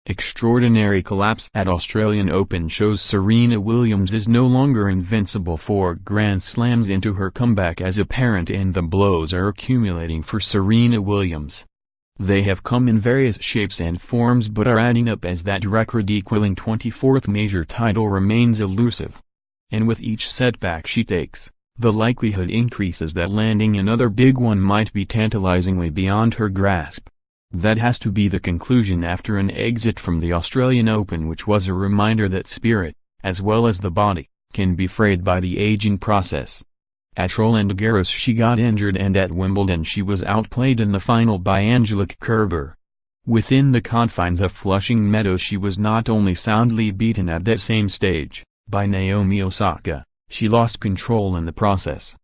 Extraordinary collapse at Australian Open shows Serena Williams is no longer invincible. 4 Grand Slams into her comeback as apparent, and the blows are accumulating for Serena Williams. They have come in various shapes and forms but are adding up as that record-equaling 24th major title remains elusive. And with each setback she takes, the likelihood increases that landing another big one might be tantalizingly beyond her grasp. That has to be the conclusion after an exit from the Australian Open, which was a reminder that spirit, as well as the body, can be frayed by the aging process. At Roland Garros she got injured, and at Wimbledon she was outplayed in the final by Angelique Kerber. Within the confines of Flushing Meadows she was not only soundly beaten at that same stage, by Naomi Osaka, she lost control in the process.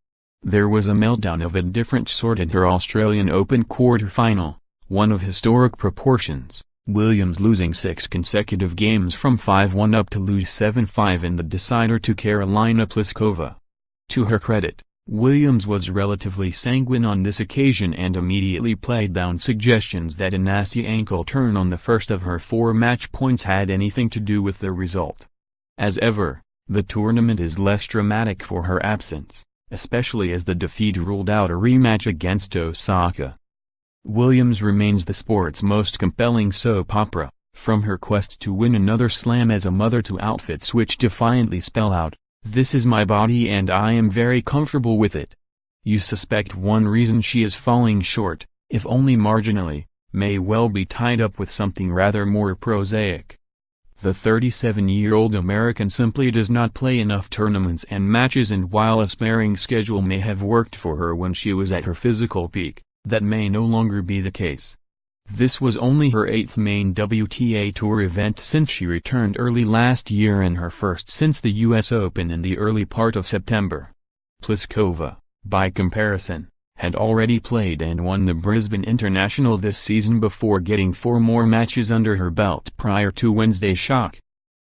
There was a meltdown of a different sort at her Australian Open quarter-final. One of historic proportions, Williams losing 6 consecutive games from 5-1 up to lose 7-5 in the decider to Karolina Pliskova. To her credit, Williams was relatively sanguine on this occasion and immediately played down suggestions that a nasty ankle turn on the first of her 4 match points had anything to do with the result. As ever, the tournament is less dramatic for her absence, especially as the defeat ruled out a rematch against Osaka. Williams remains the sport's most compelling soap opera, from her quest to win another slam as a mother to outfits which defiantly spell out, "This is my body and I am very comfortable with it." You suspect one reason she is falling short, if only marginally, may well be tied up with something rather more prosaic. The 37-year-old American simply does not play enough tournaments and matches, and while a sparing schedule may have worked for her when she was at her physical peak, that may no longer be the case. This was only her 8th main WTA Tour event since she returned early last year, and her first since the US Open in the early part of September. Pliskova, by comparison, had already played and won the Brisbane International this season before getting 4 more matches under her belt prior to Wednesday's shock.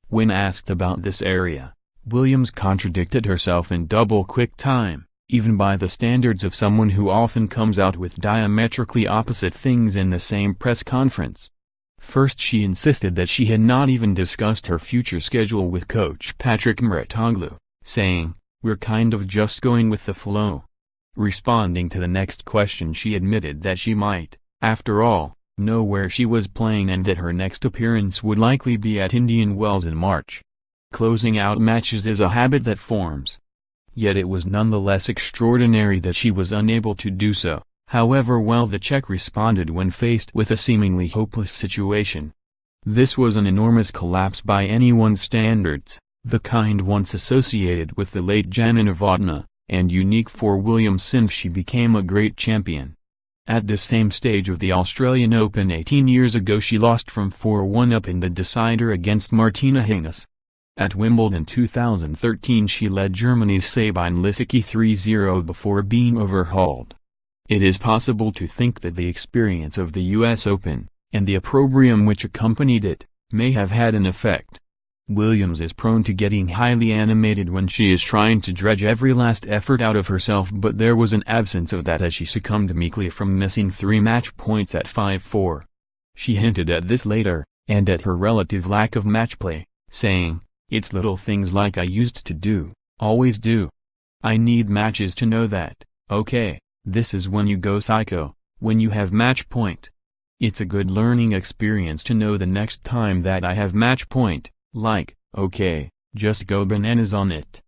When asked about this area, Williams contradicted herself in double-quick time, even by the standards of someone who often comes out with diametrically opposite things in the same press conference. First she insisted that she had not even discussed her future schedule with coach Patrick Mouratoglou, saying, "We're kind of just going with the flow." Responding to the next question she admitted that she might, after all, know where she was playing and that her next appearance would likely be at Indian Wells in March. Closing out matches is a habit that forms. Yet it was nonetheless extraordinary that she was unable to do so, however well the Czech responded when faced with a seemingly hopeless situation. This was an enormous collapse by anyone's standards, the kind once associated with the late Jana Novotná, and unique for Williams since she became a great champion. At this same stage of the Australian Open 18 years ago she lost from 4-1 up in the decider against Martina Hingis. At Wimbledon 2013 she led Germany's Sabine Lisicki 3-0 before being overhauled. It is possible to think that the experience of the US Open, and the opprobrium which accompanied it, may have had an effect. Williams is prone to getting highly animated when she is trying to dredge every last effort out of herself, but there was an absence of that as she succumbed meekly from missing 3 match points at 5-4. She hinted at this later, and at her relative lack of match play, saying, "It's little things like I used to do, always do. I need matches to know that, okay, this is when you go psycho, when you have match point. It's a good learning experience to know the next time that I have match point, like, okay, just go bananas on it."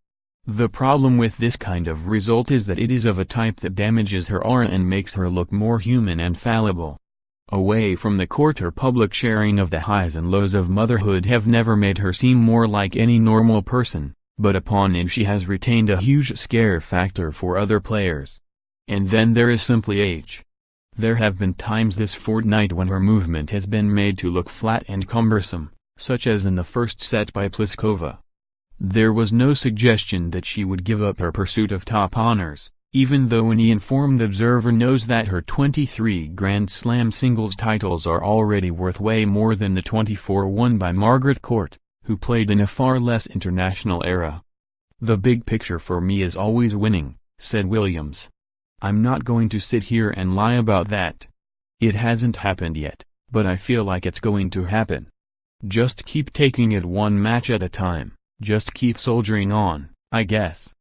The problem with this kind of result is that it is of a type that damages her aura and makes her look more human and fallible. Away from the court, her public sharing of the highs and lows of motherhood have never made her seem more like any normal person, but upon it she has retained a huge scare factor for other players. And then there is simply age. There have been times this fortnight when her movement has been made to look flat and cumbersome, such as in the first set by Pliskova. There was no suggestion that she would give up her pursuit of top honors, even though any informed observer knows that her 23 Grand Slam singles titles are already worth way more than the 24 won by Margaret Court, who played in a far less international era. "The big picture for me is always winning," said Williams. "I'm not going to sit here and lie about that. It hasn't happened yet, but I feel like it's going to happen. Just keep taking it one match at a time, just keep soldiering on, I guess.